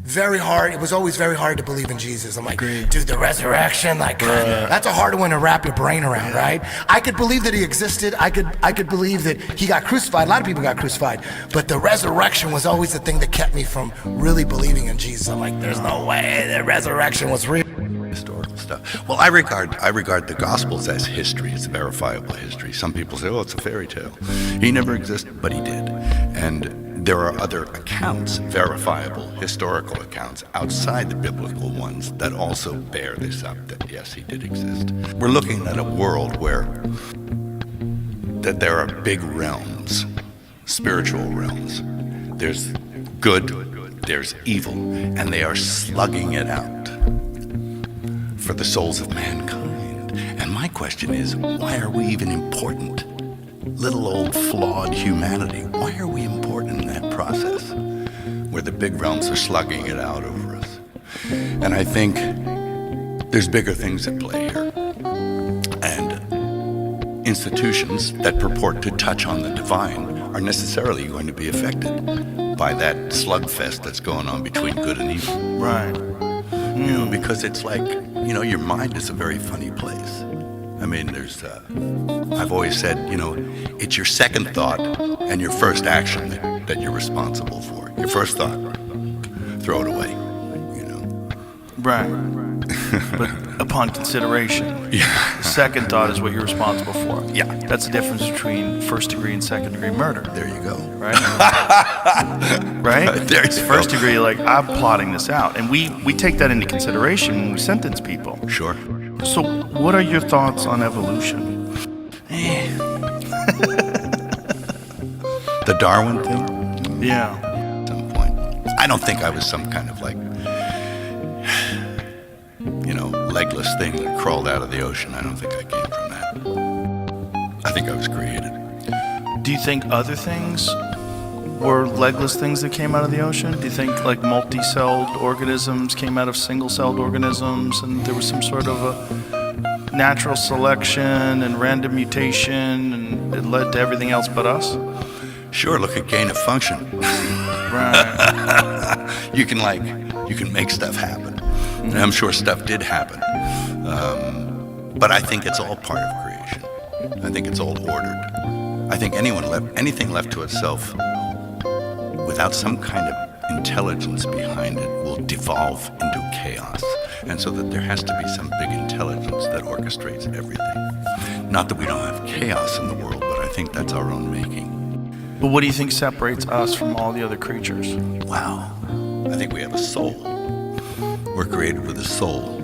very hard. It was always very hard to believe in Jesus. I'm like, dude, the resurrection, that's a hard one to wrap your brain around, right? I could believe that he existed. I could believe that he got crucified. A lot of people got crucified, but the resurrection was always the thing that kept me from really believing in Jesus. I'm like, there's no way the resurrection was real. Historical stuff. Well, I regard the Gospels as history. It's verifiable history. Some people say, oh, it's a fairy tale. He never existed, but he did. And there are other accounts, verifiable historical accounts outside the biblical ones that also bear this up, that yes, he did exist. We're looking at a world where that there are big realms, spiritual realms. There's good, there's evil, and they are slugging it out for the souls of mankind. And my question is, why are we even important? Little old flawed humanity, why are we important in that process where the big realms are slugging it out over us? And I think there's bigger things at play here. And institutions that purport to touch on the divine are necessarily going to be affected by that slugfest that's going on between good and evil. Right. You know, because it's like, you know, your mind is a very funny place. I mean, I've always said, you know, it's your second thought and your first action that you're responsible for. Your first thought, throw it away, you know. Right. But upon consideration, the second thought is what you're responsible for. Yeah. That's the difference between first degree and second degree murder. There you go. Right? Right? There's first degree, like, I'm plotting this out. And we take that into consideration when we sentence people. Sure. So what are your thoughts on evolution? The Darwin thing? Yeah. At some point. I don't think I was some kind of like, you know, legless thing that crawled out of the ocean. I don't think I came from that. I think I was created. Do you think other things were legless things that came out of the ocean? Do you think like multi-celled organisms came out of single-celled organisms and there was some sort of a natural selection and random mutation and it led to everything else but us? Sure, look at gain of function. Right. You can make stuff happen. And I'm sure stuff did happen. But I think it's all part of creation. I think it's all ordered. I think anything left to itself without some kind of intelligence behind it will devolve into chaos. And so that there has to be some big intelligence that orchestrates everything. Not that we don't have chaos in the world, but I think that's our own making. But what do you think separates us from all the other creatures? Wow. I think we have a soul. We're created with a soul.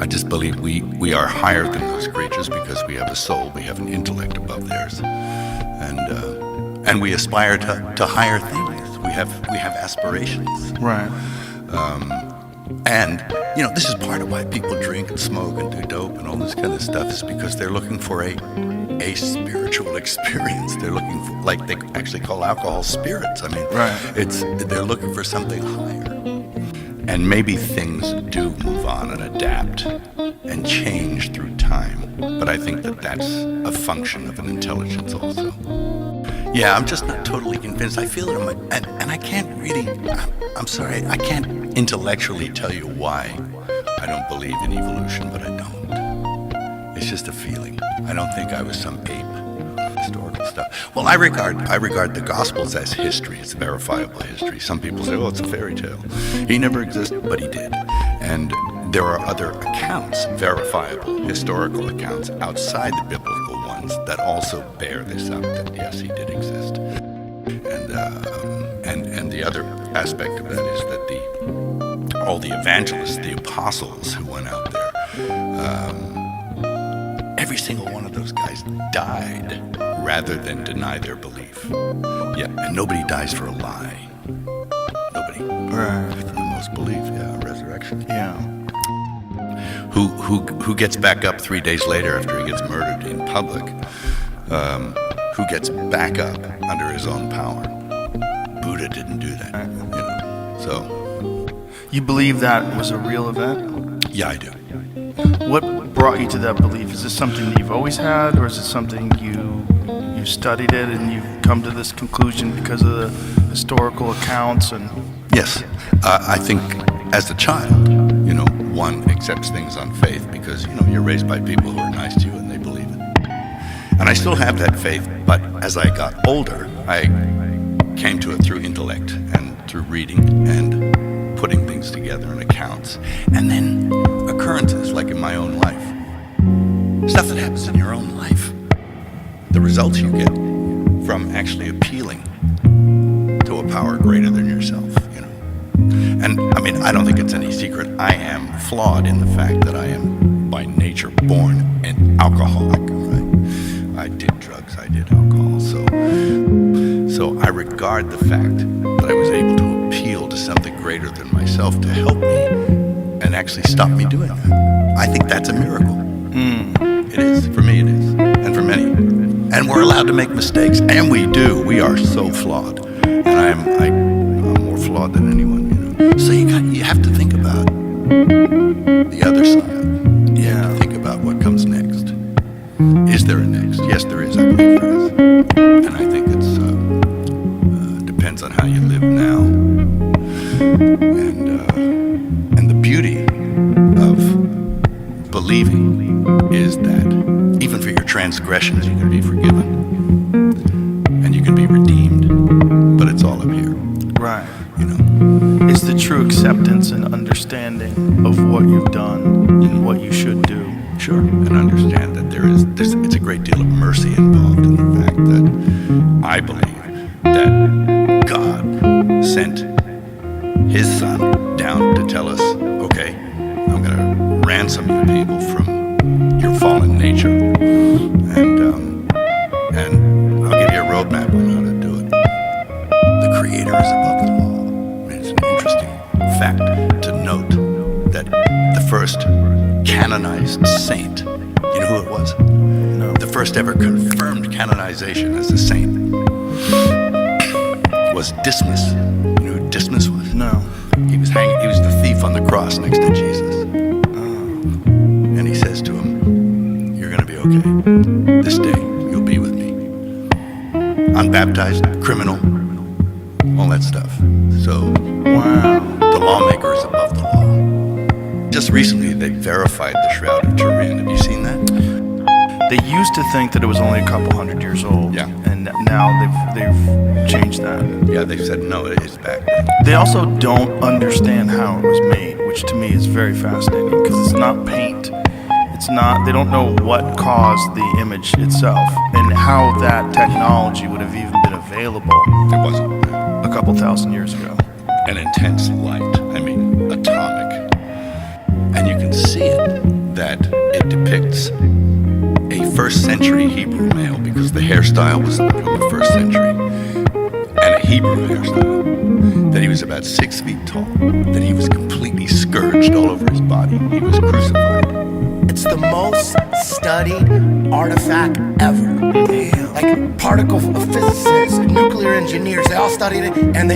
I just believe we are higher than those creatures because we have a soul, we have an intellect above theirs. And we aspire to higher things. We have aspirations. Right. And, you know, this is part of why people drink and smoke and do dope and all this kind of stuff, is because they're looking for a spiritual experience. They're looking for, like, they actually call alcohol spirits. I mean, they're looking for something higher. And maybe things do move on and adapt and change through time. But I think that that's a function of an intelligence also. Yeah, I'm just not totally convinced. I feel it, and I can't really, I'm sorry, I can't intellectually tell you why I don't believe in evolution, but I don't. It's just a feeling. I don't think I was some ape. Historical stuff. Well, I regard the Gospels as history. It's verifiable history. Some people say, oh, it's a fairy tale. He never existed, but he did. And there are other accounts, verifiable historical accounts outside the biblical ones that also bear this up, that yes, he did exist. And the other aspect of that is that all the evangelists, the apostles who went out there, every single one of those guys died rather than deny their belief. Yeah, and nobody dies for a lie. Nobody. Right. For the most belief, resurrection. Yeah. Who gets back up 3 days later after he gets murdered in public? Who gets back up under his own power? Buddha didn't do that. You know. So. You believe that was a real event? Yeah, I do. What brought you to that belief? Is this something that you've always had, or is it something you studied it and you've come to this conclusion because of the historical accounts? And Yes. I think as a child, one accepts things on faith because, you're raised by people who are nice to you and they believe it. And I still have that faith, but as I got older, I came to it through intellect and through reading and putting things together in accounts. And then occurrences, like in my own life. Stuff that happens in your own life. The results you get from actually appealing to a power greater than yourself, And I don't think it's any secret. I am flawed in the fact that I am by nature born an alcoholic, right? I did drugs, I did alcohol, so I regard the fact that I was able to appeal to something greater than myself to help me and actually stop me doing that. I think that's a miracle. It is. For me, it is. And for many. And we're allowed to make mistakes, and we do. We are so flawed. And I'm more flawed than anyone, So you have to think about the other side. You have to think about what comes next. Is there a next? Yes, there is. I believe there is. And I think it's depends on how you live now. And the beauty of believing is that even for your transgressions, you can be forgiven and you can be redeemed. But it's all up here. Right. It's the true acceptance and understanding of what you've done and what you should do. Sure, and understand that it's a great deal of mercy involved in the fact that I believe that God sent his son down to tell us, okay, I'm going to ransom you people from your fallen nature, and I'll give you a roadmap on how to do it. The Creator is above the law. It's an interesting fact to note that the first canonized saint, you know who it was? No. The first ever confirmed canonization as a saint was Dismas. You know who Dismas was? No. He was the thief on the cross next to Jesus. And he says to him, you're going to be okay. This day, you'll be with me. Unbaptized, criminal, all that stuff. So, Wow. the lawmaker is above the law. Just recently, they verified the Shroud of Turin. Have you seen that? They used to think that it was only a couple hundred years old. Yeah. And now they've changed that. Yeah, they said, no, it is back. They also don't understand how it was made, which to me is very fascinating because it's not paint. They don't know what caused the image itself and how that technology would have even been available. It wasn't. A couple thousand years ago. An intense light, atomic. And you can see it, that it depicts a first century Hebrew male, because the hairstyle was from the first century, and a Hebrew hairstyle, that he was about 6 feet tall, that he was completely scourged all over his body. He was crucified. It's the most studied artifact ever. Like particle physicists, nuclear engineers, they all studied it, and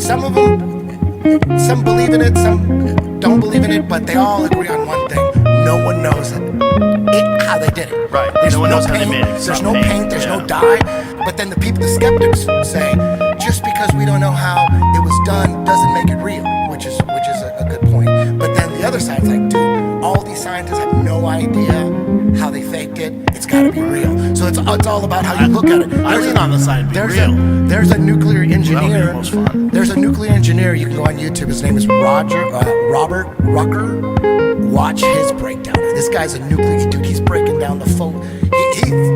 some of them, some believe in it, some don't believe in it, but they all agree on one thing: no one knows how they did it. Right. There's no one knows paint, how they made it. There's no paint, there's no dye. But then the skeptics say, just because we don't know how it was done doesn't make it real, which is a good point. But then the other side's like, dude, all these scientists have no idea how they faked it. It's got to be real. So it's all about how you look at it. I lean on the side being real. There's a nuclear engineer. That'll be most fun. There's a nuclear engineer. You can go on YouTube. His name is Robert Rucker. Watch his breakdown. This guy's a nuclear dude. He's breaking down the photo.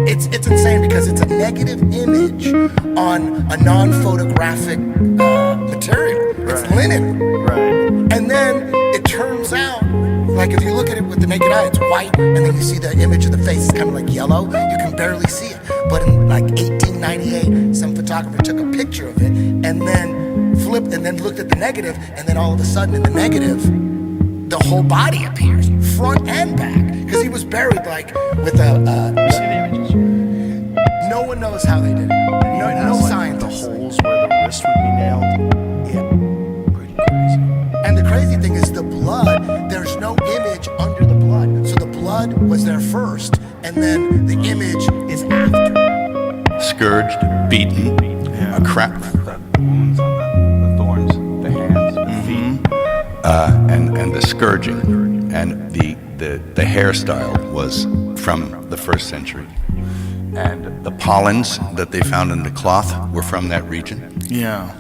It's insane because it's a negative image on a non-photographic material. It's linen. Right. And then it turns out, like if you look at it with the naked eye, it's white, and then you see the image of the face is kind of like yellow. You can barely see it. But in like 1898, some photographer took a picture of it and then flipped and then looked at the negative, and then all of a sudden in the negative, the whole body appears, front and back, because he was buried like with You see the images? no one knows how they did it. No Like scientist. the holes where the wrist would be nailed. Yeah. Pretty crazy. And the crazy thing is the blood, there's no image under the blood. So the blood was there first, and then the image is after. Scourged, beaten, a crap. The wounds on the thorns, the hands. and the scourging, and the hairstyle was from the 1st century. And the pollens that they found in the cloth were from that region. Yeah.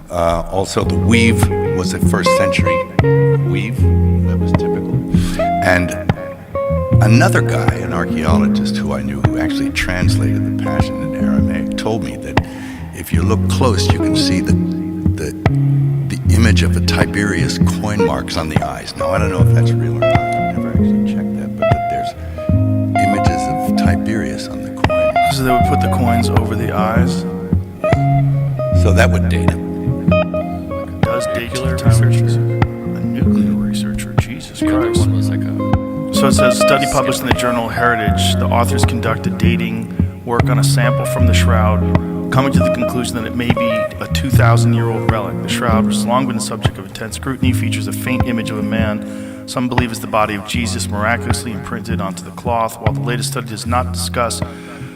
Also, the weave was a 1st century weave that was typical. And another guy, an archaeologist who I knew, who actually translated the Passion into Aramaic, told me that if you look close, you can see the image of the Tiberius coin marks on the eyes. Now, I don't know if that's real or not. I've never actually checked that, but that there's images of Tiberius on the coin. So they would put the coins over the eyes? So that would date it. Does date to the time of Jesus. A nuclear researcher, Jesus Christ. One was like a... So it says, study published in the journal Heritage. The authors conducted dating work on a sample from the shroud, coming to the conclusion that it may be a 2,000-year-old relic. The shroud, which has long been the subject of intense scrutiny, features a faint image of a man some believe is the body of Jesus miraculously imprinted onto the cloth, while the latest study does not discuss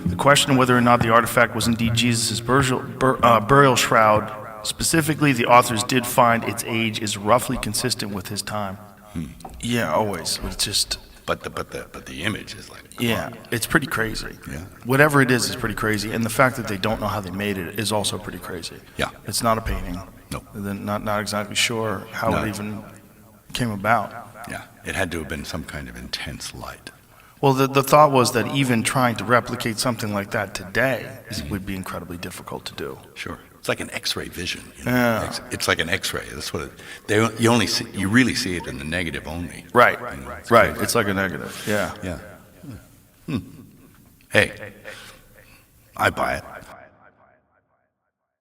the question of whether or not the artifact was indeed Jesus' burial shroud. Specifically, the authors did find its age is roughly consistent with his time. Yeah, always. It's just... But the image is like, yeah, it's pretty crazy. Yeah. Whatever it is pretty crazy. And the fact that they don't know how they made it is also pretty crazy. Yeah. It's not a painting. No. They're not exactly sure how No. it even came about. yeah, it had to have been some kind of intense light. Well, the thought was that even trying to replicate something like that today would be incredibly difficult to do. Sure. It's like an X-ray vision. You know? Yeah. It's like an X-ray. That's what you really see it in the negative only. Right, You know, right. It's like a negative, yeah. Yeah. Hey, I buy it.